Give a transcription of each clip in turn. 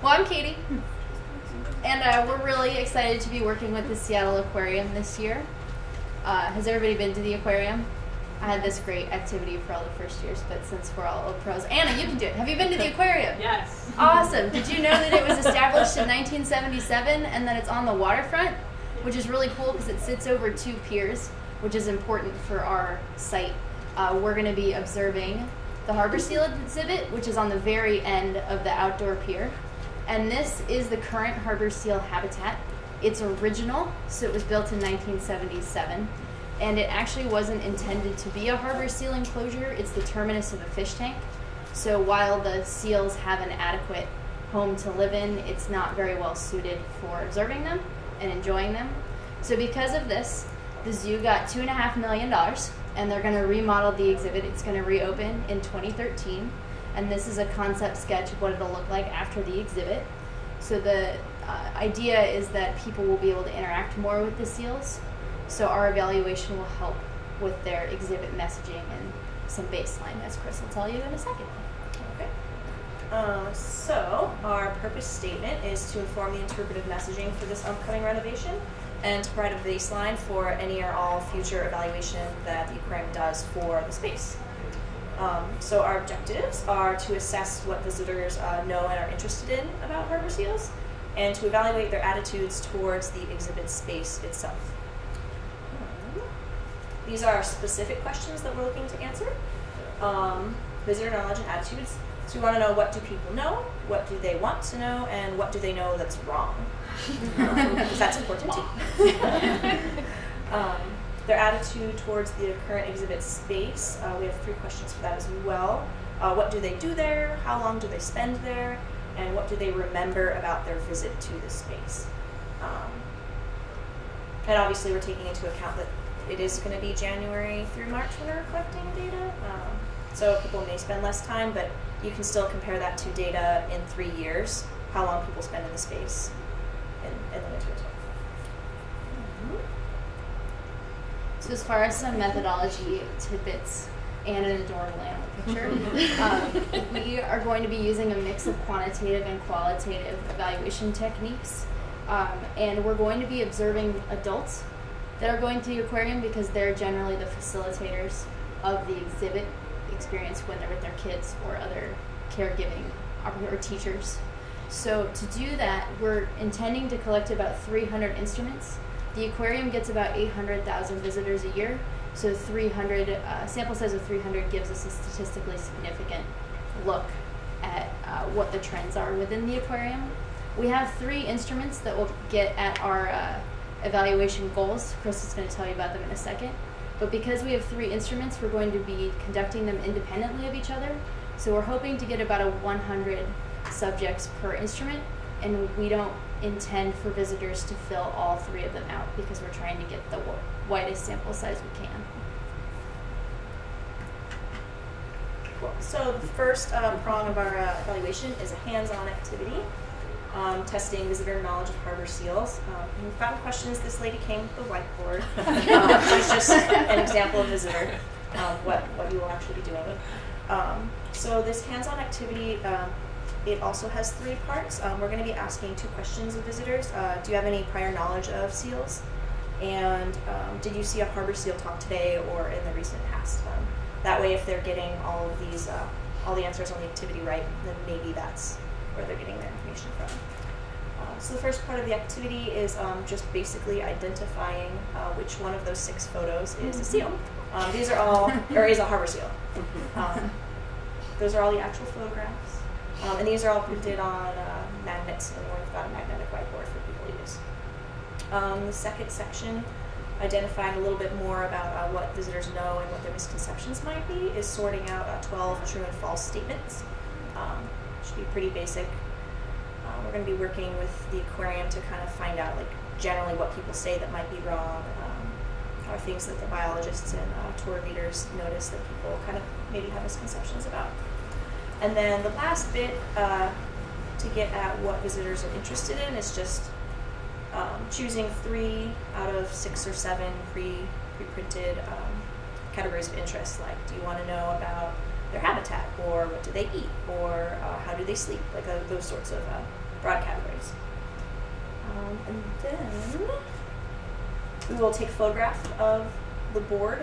Well, I'm Katie, and we're really excited to be working with the Seattle Aquarium this year. Has everybody been to the aquarium? I had this great activity for all the first years, but since we're all old pros, Anna, you can do it. Have you been to the aquarium? Yes. Awesome. Did you know that it was established in 1977 and that it's on the waterfront, which is really cool because it sits over 2 piers, which is important for our site. We're going to be observing the harbor seal exhibit, which is on the very end of the outdoor pier. And this is the current harbor seal habitat. It's original, so it was built in 1977. And it actually wasn't intended to be a harbor seal enclosure. It's the terminus of a fish tank. So while the seals have an adequate home to live in, it's not very well suited for observing them and enjoying them. So because of this, the zoo got $2.5 million, and they're going to remodel the exhibit. It's going to reopen in 2013, and this is a concept sketch of what it'll look like after the exhibit. So the idea is that people will be able to interact more with the seals, so our evaluation will help with their exhibit messaging and some baseline, as Chris will tell you in a second. Okay. So our purpose statement is to inform the interpretive messaging for this upcoming renovation and to provide a baseline for any or all future evaluation that the aquarium does for the space. So our objectives are to assess what visitors know and are interested in about harbor seals, and to evaluate their attitudes towards the exhibit space itself. These are specific questions that we're looking to answer. Visitor knowledge and attitudes. So we want to know, what do people know, what do they want to know, and what do they know that's wrong? Because that's important too. Their attitude towards the current exhibit space. We have 3 questions for that as well. What do they do there? How long do they spend there? And what do they remember about their visit to the space? And obviously we're taking into account that it is going to be January through March when we're collecting data. So people may spend less time, but you can still compare that to data in 3 years, how long people spend in the space in the winter. So as far as some methodology tidbits and an adorable animal picture, we are going to be using a mix of quantitative and qualitative evaluation techniques. And we're going to be observing adults that are going to the aquarium because they're generally the facilitators of the exhibit experience when they're with their kids or other caregiving or teachers. So to do that, we're intending to collect about 300 instruments. The aquarium gets about 800,000 visitors a year, so 300 sample size of 300 gives us a statistically significant look at what the trends are within the aquarium. We have 3 instruments that will get at our evaluation goals. Chris is going to tell you about them in a second. But because we have 3 instruments, we're going to be conducting them independently of each other. So we're hoping to get about 100 subjects per instrument, and we don't intend for visitors to fill all 3 of them out because we're trying to get the widest sample size we can. Cool. So the first prong of our evaluation is a hands-on activity. Testing visitor knowledge of harbor seals. We've gotten questions. This lady came with the whiteboard. So it's just an example of visitor, what you will actually be doing. So this hands-on activity, it also has 3 parts. We're going to be asking 2 questions of visitors. Do you have any prior knowledge of seals? And did you see a harbor seal talk today or in the recent past? That way, if they're getting all of these, all the answers on the activity right, then maybe that's where they're getting their information from. So the first part of the activity is just basically identifying which one of those 6 photos is a seal. These are all, or is a harbor seal. Those are all the actual photographs. And these are all printed on magnets, and we've got a magnetic whiteboard for people to use. The second section, identifying a little bit more about what visitors know and what their misconceptions might be, is sorting out 12 true and false statements. Should be pretty basic. We're going to be working with the aquarium to kind of find out, like, generally what people say that might be wrong, or things that the biologists and tour leaders notice that people kind of maybe have misconceptions about. And then the last bit to get at what visitors are interested in is just choosing 3 out of 6 or 7 pre-printed categories of interest. Like, do you want to know about their habitat, or what do they eat, or how do they sleep, like those sorts of broad categories. And then we will take a photograph of the board.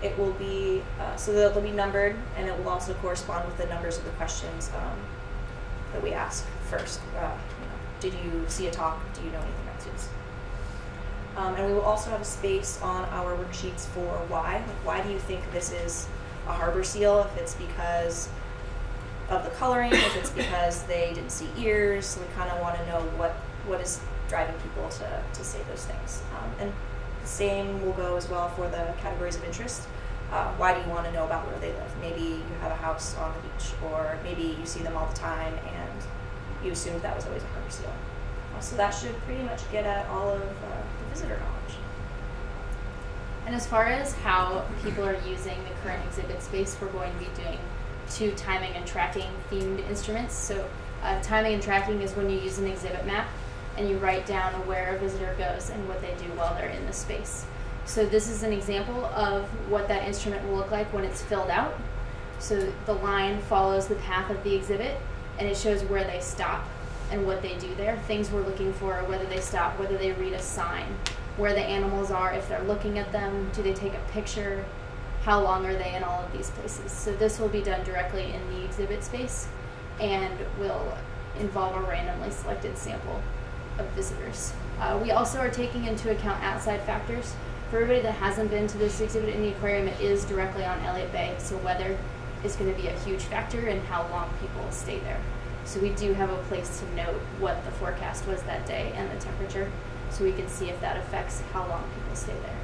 It will be, so they'll be numbered, and it will also correspond with the numbers of the questions that we ask first. Did you see a talk? Do you know anything about students? And we will also have a space on our worksheets for why. Like, why do you think this is a harbor seal? If it's because of the coloring, if it's because they didn't see ears. So we kind of want to know what is driving people to say those things. And the same will go as well for the categories of interest. Why do you want to know about where they live? Maybe you have a house on the beach, or maybe you see them all the time and you assumed that was always a harbor seal. So that should pretty much get at all of the visitor knowledge. And as far as how people are using the current exhibit space, we're going to be doing 2 timing and tracking themed instruments. So timing and tracking is when you use an exhibit map and you write down where a visitor goes and what they do while they're in the space. So this is an example of what that instrument will look like when it's filled out. So the line follows the path of the exhibit, and it shows where they stop and what they do there. Things we're looking for are whether they stop, whether they read a sign, where the animals are, if they're looking at them, do they take a picture, how long are they in all of these places. So this will be done directly in the exhibit space and will involve a randomly selected sample of visitors. We also are taking into account outside factors. For everybody that hasn't been to this exhibit in the aquarium, it is directly on Elliott Bay, so weather is going to be a huge factor in how long people stay there. So we do have a place to note what the forecast was that day and the temperature, so we can see if that affects how long people stay there.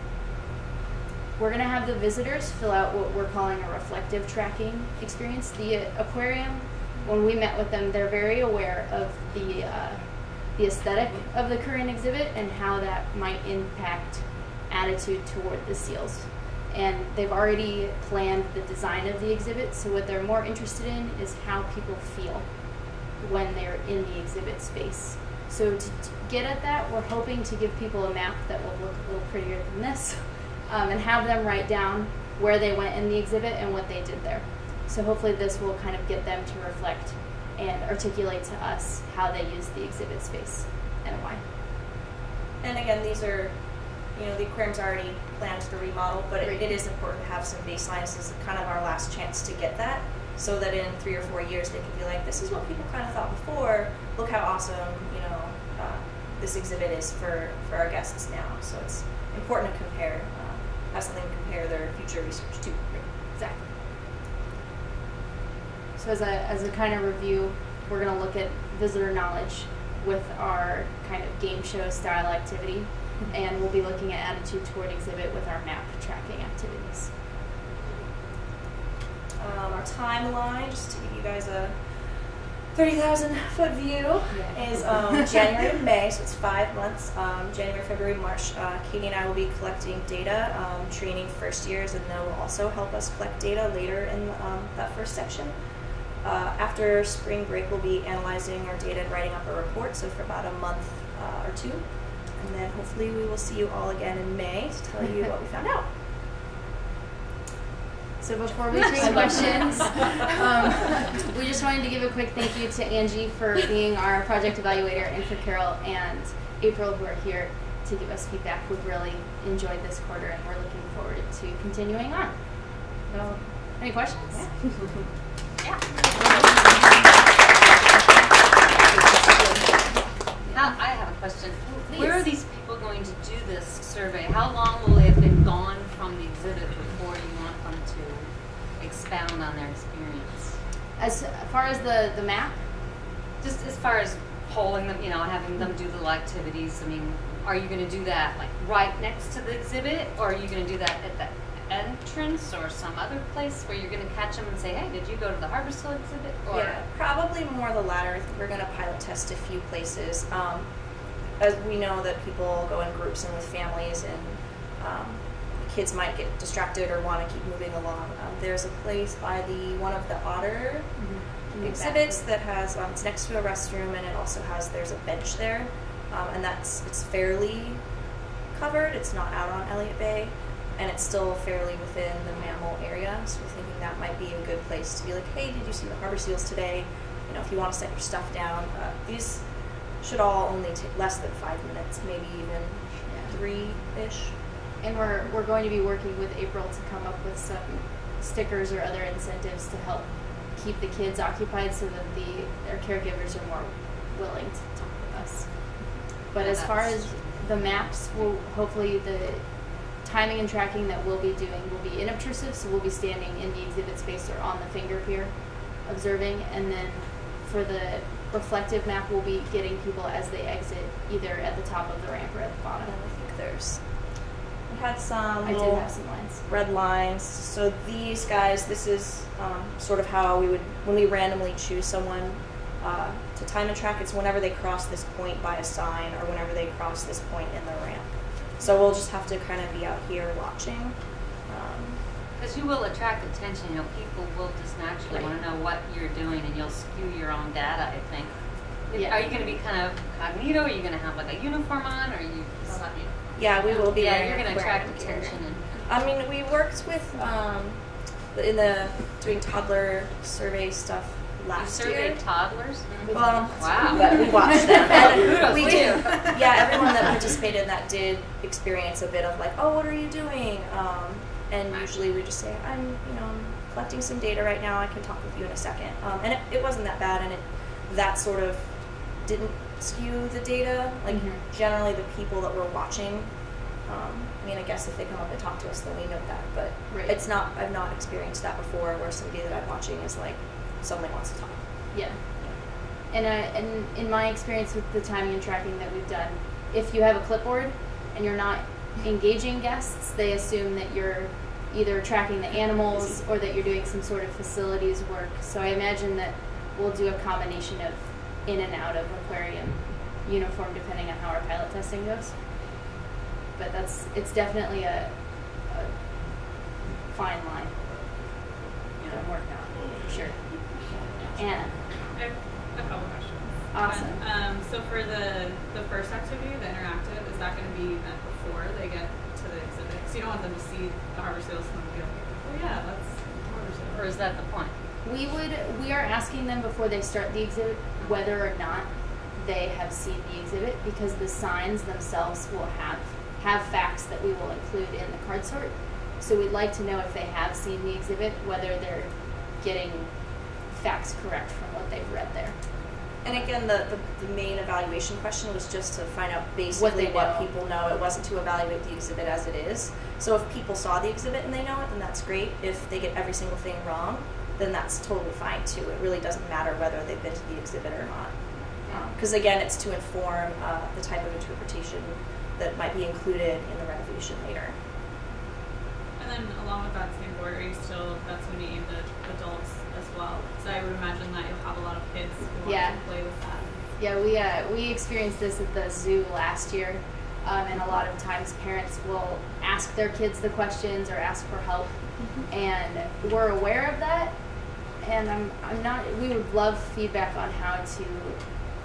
We're going to have the visitors fill out what we're calling a reflective tracking experience. The aquarium, when we met with them, they're very aware of the aesthetic of the current exhibit and how that might impact attitude toward the seals. And they've already planned the design of the exhibit, so what they're more interested in is how people feel when they're in the exhibit space. So to get at that, we're hoping to give people a map that will look a little prettier than this, and have them write down where they went in the exhibit and what they did there. So hopefully this will kind of get them to reflect and articulate to us how they use the exhibit space and why. And again, these are, the aquarium's already planned to remodel, but it is important to have some baseline. This is kind of our last chance to get that, so that in 3 or 4 years they can be like, this is what people kind of thought before, look how awesome, this exhibit is for our guests now. So it's important to compare, have something to compare their future research to. Exactly. So as a kind of review, we're going to look at visitor knowledge with our kind of game show style activity, and we'll be looking at attitude toward exhibit with our map tracking activities. Our timeline, just to give you guys a 30,000 foot view, is January to May, so it's 5 months. January, February, March, Katie and I will be collecting data, training first years, and they will also help us collect data later in that first section. After spring break, we'll be analyzing our data and writing up a report, so for about a month or 2. And then hopefully we will see you all again in May to tell you what we found out. So before we take questions, we just wanted to give a quick thank you to Angie for being our project evaluator, and for Carol and April, who are here to give us feedback. We've really enjoyed this quarter, and we're looking forward to continuing on. So, any questions? Yeah. I have a question. Please. Where are these people going to do this survey? How long will they have been gone from the exhibit before you want them to expound on their experience? As far as the map? Just as far as polling them, having them do little activities. I mean, are you going to do that like right next to the exhibit, or are you going to do that at the entrance or some other place where you're going to catch them and say, hey, did you go to the Harbor Seal exhibit? Or yeah, probably more the latter. I think we're going to pilot test a few places. As we know that people go in groups and with families, and kids might get distracted or want to keep moving along. There's a place by one of the otter exhibits that has, it's next to a restroom, and it also there's a bench there, and it's fairly covered. It's not out on Elliott Bay, and it's still fairly within the mammal area, so we're thinking that might be a good place to be like, hey, did you see the harbor seals today? if you want to set your stuff down. These should all only take less than 5 minutes, maybe even 3-ish. And we're going to be working with April to come up with some stickers or other incentives to help keep the kids occupied so that their caregivers are more willing to talk with us. But as far as the maps, hopefully the timing and tracking that we'll be doing will be inobtrusive, so we'll be standing in the exhibit space or on the finger pier observing, and then for the reflective map we'll be getting people as they exit either at the top of the ramp or at the bottom. I think we had some I did have some lines. red lines. So these guys, this is sort of how we would, when we randomly choose someone to time and track, it's whenever they cross this point by a sign or whenever they cross this point in the ramp. So we'll just have to kind of be out here watching. Because you will attract attention. People will just naturally want to know what you're doing, and you'll skew your own data, I think. Yeah. Are you going to be kind of cognito? Are you going to have like a uniform on? Or are you? Yeah, we will be. Yeah, you're going to wearing attract gear. attention. I mean, we worked with in the doing toddler survey stuff last year. Surveyed toddlers? Well, Wow. but we watched them. And Kudos we to did. you. Yeah, everyone that participated in that did experience a bit of like, oh, what are you doing? And usually we just say, I'm collecting some data right now. I can talk with you in a second. And it wasn't that bad, and that sort of didn't skew the data. Like generally, the people that were watching. I mean, I guess if they come up and talk to us, then we know that. But it's not. I've not experienced that before, where somebody that I'm watching is like, somebody wants to talk. Yeah. And in my experience with the timing and tracking that we've done, if you have a clipboard and you're not engaging guests, they assume that you're either tracking the animals or that you're doing some sort of facilities work. So I imagine that we'll do a combination of in and out of aquarium uniform depending on how our pilot testing goes. But it's definitely a fine line that I'm working on, for sure. Anna. I have a couple questions. Awesome. So for the first activity, the interactive, is that going to be meant before they get to the exhibit? Because you don't want them to see the harbor seals and be like, oh yeah, that's harbor seal. Or is that the point? We are asking them before they start the exhibit whether or not they have seen the exhibit, because the signs themselves will have facts that we will include in the card sort. So we'd like to know if they have seen the exhibit, whether they're getting facts correct from what they've read there. And again, the main evaluation question was just to find out basically what people know. It wasn't to evaluate the exhibit as it is. So if people saw the exhibit and they know it, then that's great. If they get every single thing wrong, then that's totally fine too. It really doesn't matter whether they've been to the exhibit or not. Because again, it's to inform the type of interpretation that might be included in the renovation later. And then along with that same board, are you still, that's going to be aimed at adults as well? So I would imagine that you'll have a lot of kids who want to play with that. Yeah, we experienced this at the zoo last year, and a lot of times parents will ask their kids the questions or ask for help, and we're aware of that. And I'm not. We would love feedback on how to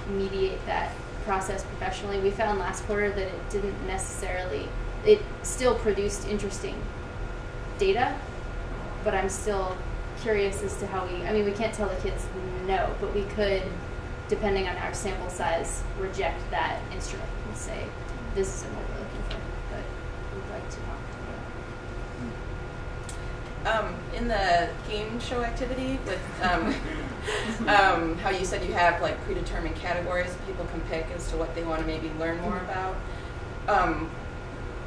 mediate that process professionally. We found last quarter that it didn't necessarily. It still produced interesting data, but I'm still curious as to how we can't tell the kids no, but we could, depending on our sample size, reject that instrument and say, this isn't what we're looking for, but we'd like to talk to in the game show activity with how you said you have like predetermined categories that people can pick as to what they want to maybe learn more about.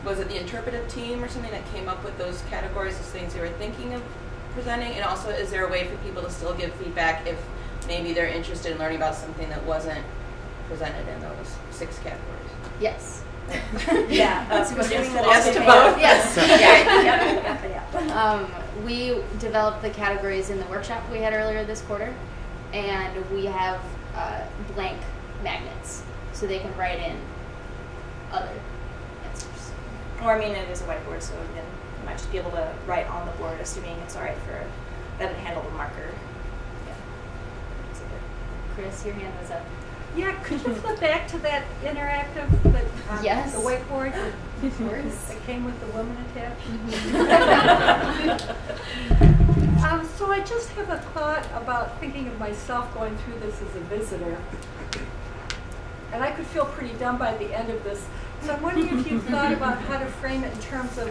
Was it the interpretive team or something that came up with those categories as things they were thinking of presenting? And also, is there a way for people to still give feedback if maybe they're interested in learning about something that wasn't presented in those 6 categories? Yes. Yeah. Yes to both. Yes. Yeah. We developed the categories in the workshop we had earlier this quarter, and we have blank magnets, so they can write in other answers. Or I mean, it is a whiteboard, so then you might just be able to write on the board, assuming it's all right for them to handle the marker. Yeah. Chris, your hand was up. Yeah, could you flip back to that interactive, Yes. the whiteboard? It came with the woman attached. So I just have a thought about thinking of myself going through this as a visitor. And I could feel pretty dumb by the end of this. So I'm wondering if you've thought about how to frame it in terms of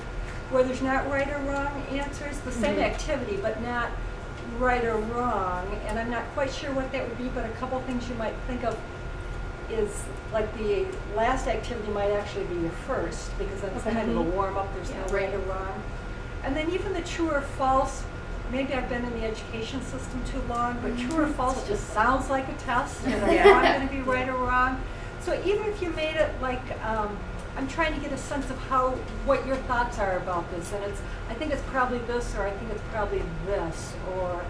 where there's not right or wrong answers, the same activity, but not right or wrong. And I'm not quite sure what that would be, but a couple things you might think of is like the last activity might actually be your first, because that's kind of a warm-up, there's no right or wrong. And then even the true or false, maybe I've been in the education system too long, but true or false just sounds like a test, and I know I'm going to be right or wrong. So even if you made it like, I'm trying to get a sense of what your thoughts are about this, and I think it's probably this, or I think it's probably this, or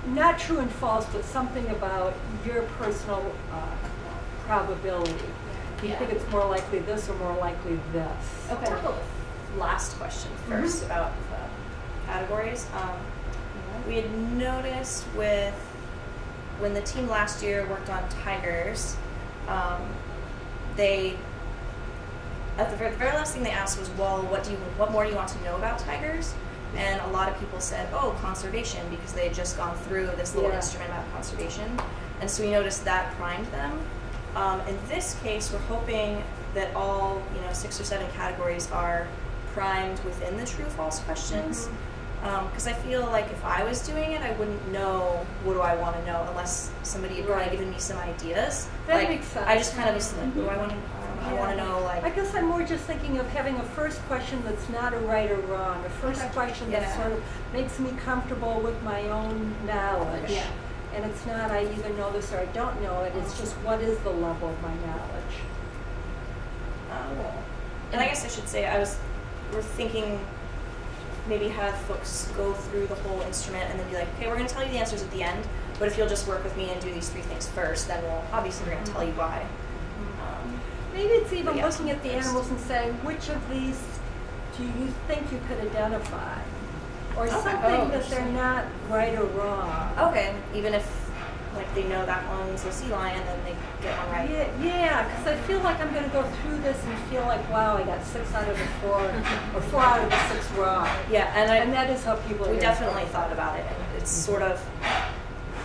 not true and false, but something about your personal probability. Do you think it's more likely this or more likely this? Okay. Last question first about categories. We had noticed when the team last year worked on tigers, at the very last thing they asked was, well, what more do you want to know about tigers? And a lot of people said, oh, conservation, because they had just gone through this little instrument about conservation. And so we noticed that primed them. In this case, we're hoping that all 6 or 7 categories are primed within the true-false questions. Because I feel like if I was doing it, I wouldn't know what do I want to know unless somebody had kind of given me some ideas. That makes sense. I just kind of was like, what do I want to? I want to know I guess I'm more just thinking of having a first question that's not a right or wrong. A first question that sort of makes me comfortable with my own knowledge. Yeah. And it's not I either know this or I don't know it. It's just what is the level of my knowledge. And I guess I should say we're thinking maybe have folks go through the whole instrument and then be like, okay, we're going to tell you the answers at the end, but if you'll just work with me and do these 3 things first, then we're going to tell you why. Maybe it's even looking at the animals and saying, which of these do you think you could identify? Or something that they're not right or wrong. Okay, even if they know that one's a sea lion, then they get one right. Yeah, because I feel like I'm going to go through this and feel like, wow, I got 6 out of the 4, or 4 out of the 6 wrong. Yeah, and that is how people. We definitely thought about it, and it's sort of,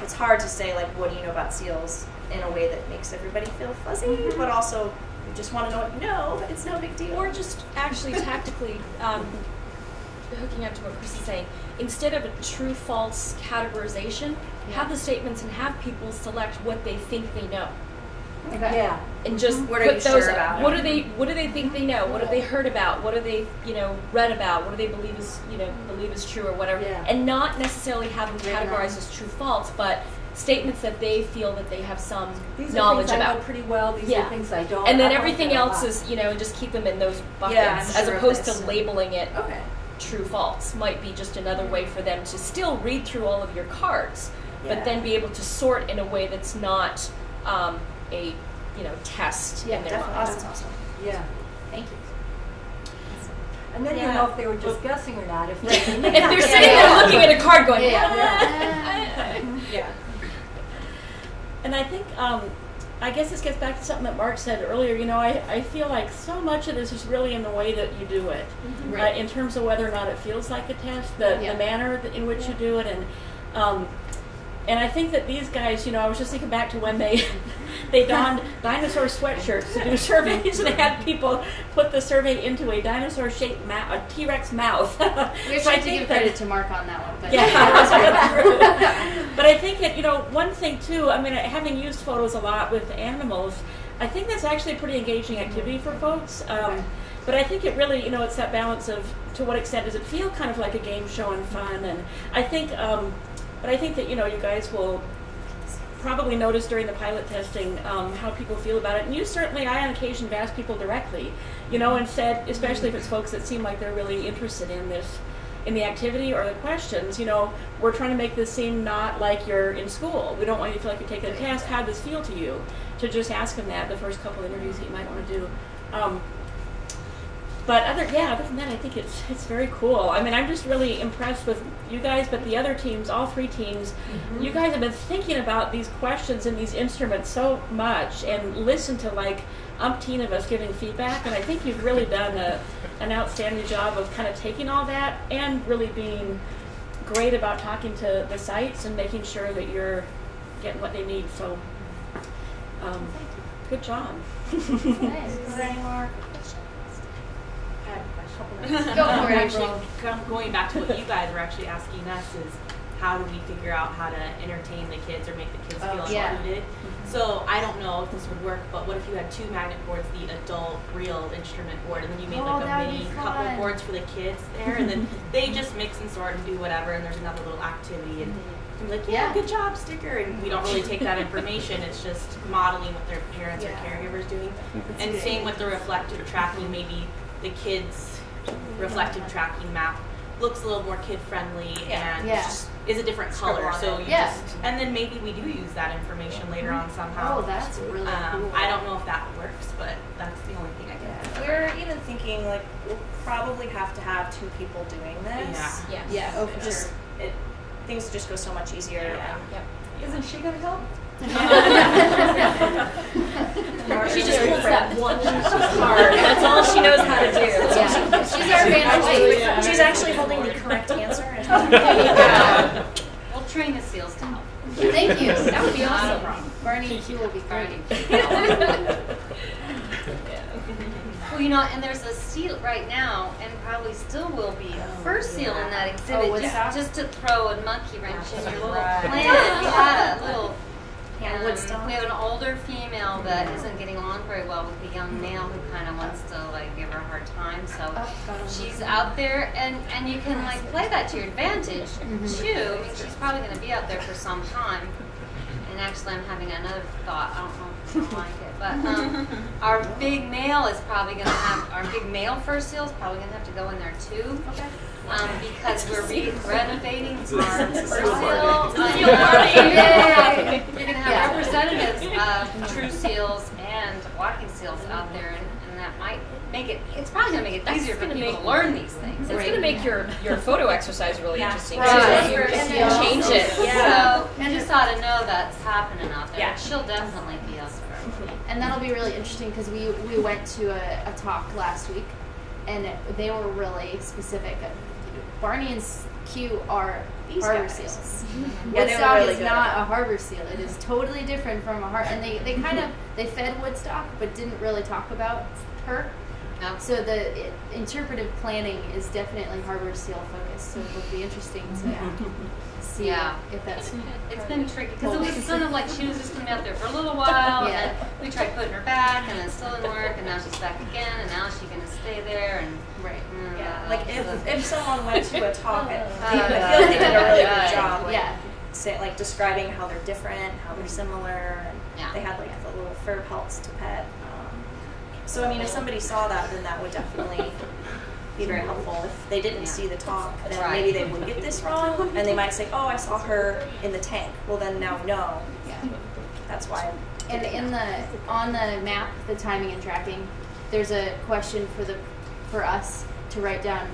it's hard to say what do you know about seals in a way that makes everybody feel fuzzy, but also you just want to know what you know. It's no big deal. Or just actually tactically. Hooking up to what Chris is saying, instead of a true-false categorization, have the statements and have people select what they think they know. Okay. Yeah. And just what put are you those. Sure about? What do they think they know? What have they heard about? What do they read about? What do they believe is true or whatever? Yeah. And not necessarily have them categorized as true-false, but statements that they feel that they have some knowledge about. I know pretty well. These are things I don't. And then everything else is just keep them in those buckets as opposed to labeling it. Okay. True false might be just another way for them to still read through all of your cards, but then be able to sort in a way that's not a test in their mind. That's awesome. Yeah. Thank you. And then you know if they were just guessing or not. If they're sitting there looking at a card going, yeah. And I think I guess this gets back to something that Mark said earlier. I feel like so much of this is really in the way that you do it, in terms of whether or not it feels like a test, the manner in which you do it, and I think that these guys, I was just thinking back to when they donned dinosaur sweatshirts to do surveys and had people put the survey into a dinosaur-shaped a T-Rex mouth. We have to give credit to Mark on that one. But But I think that, one thing too, having used photos a lot with animals, I think that's actually a pretty engaging activity for folks. But I think it really, it's that balance of to what extent does it feel kind of like a game show and fun, and I think, but I think that, you guys will probably notice during the pilot testing how people feel about it. And you certainly, I on occasion have asked people directly, and said, especially if it's folks that seem like they're really interested in the activity or the questions, we're trying to make this seem not like you're in school. We don't want you to feel like you're taking a test. How does this feel to you? To just ask them that the first couple of interviews that you might want to do. But other than that, I think it's very cool. I'm just really impressed with you guys, but the other teams, all 3 teams, you guys have been thinking about these questions and these instruments so much, and listen to umpteen of us giving feedback, and I think you've really done an outstanding job of kind of taking all that and really being great about talking to the sites and making sure that you're getting what they need. So, good job. Nice. Is there any more questions? I have a question. Go for it, Actually, April. going back to what you guys were actually asking us is, how do we figure out how to entertain the kids or make the kids feel yeah. included? So I don't know if this would work, but what if you had 2 magnet boards, the adult real instrument board, and then you made like a mini couple of boards for the kids there, and then they just mix and sort and do whatever, and there's another little activity, and I'm like, yeah, good job, sticker, and we don't really take that information. It's just modeling what their parents or caregivers doing, and same with the reflective tracking. Maybe the kids' reflective tracking map looks a little more kid friendly and is a different color. So you just, and then maybe we do use that information later on somehow. Oh, that's really cool. I don't know if that works, but that's the only thing I can think of. We're even thinking like we'll probably have to have 2 people doing this. Yeah. Oh, for sure. Things just go so much easier. Isn't she going to help? She just pulls that one card. That's all she knows how to do. Yeah. She's our manager. She's actually holding the correct answer. We'll train the seals to help. Thank you. That would be awesome. Barney and Q will be great. Well, you know, and there's a seal right now, and probably still will be, a fur seal in that exhibit, just to throw a monkey wrench in your little plan. We had a little, we have an older female that isn't getting along very well with the young male who kind of wants to like give her a hard time. So she's out there, and you can like play that to your advantage too. I mean, she's probably going to be out there for some time. And actually, I'm having another thought. I don't know if you like it, but our big male is probably going to have, our big male fur seal is probably going to have to go in there too. Because we're renovating our fur seal. You're going to have representatives of true seals and walking seals out there, and that might make it, it's probably going to make it easier for people to learn these things. It's going to make your photo exercise really interesting. Right. You can change it. So you just ought to know that's happening out there. She'll definitely be out there. And that'll be really interesting because we went to a talk last week, and they were really specific. Barney and Q are harbor seals. Woodstock is not a harbor seal. It is totally different from a harbor. And they kind of, they fed Woodstock, but didn't really talk about her. So the interpretive planning is definitely harbor seal focused. So it'll be interesting to see if that's. It's been tricky because it was kind of like she was just going to be out there for a little while, and then we tried putting her back, and then it still didn't work, and now she's back again, and now she's going to stay there, and like if someone went to a talk, I feel like they did a really good job. Like describing how they're different, how they're similar, and they had like the little fur pelts to pet. So I mean, if somebody saw that, then that would definitely be very helpful. If they didn't see the talk, then maybe they would get this wrong, and they might say, "Oh, I saw her in the tank." Well, then now we know. That's why. And on the map, the timing and tracking, there's a question for us to write down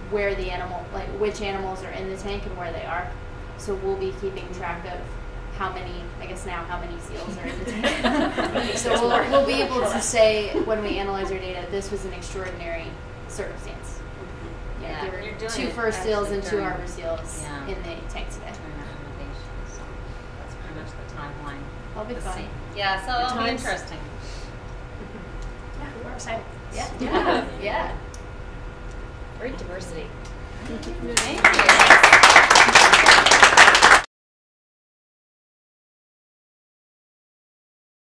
where the animal, like which animals are in the tank and where they are. So we'll be keeping track of how many seals are in the tank. So we'll be able to say when we analyze our data, this was an extraordinary circumstance. There were 2 fur seals and 2 harbor seals in the tank today. So that's pretty much the timeline. That'll be fun. Yeah, so it'll be interesting. We're excited. Yeah. Great diversity. Thank you.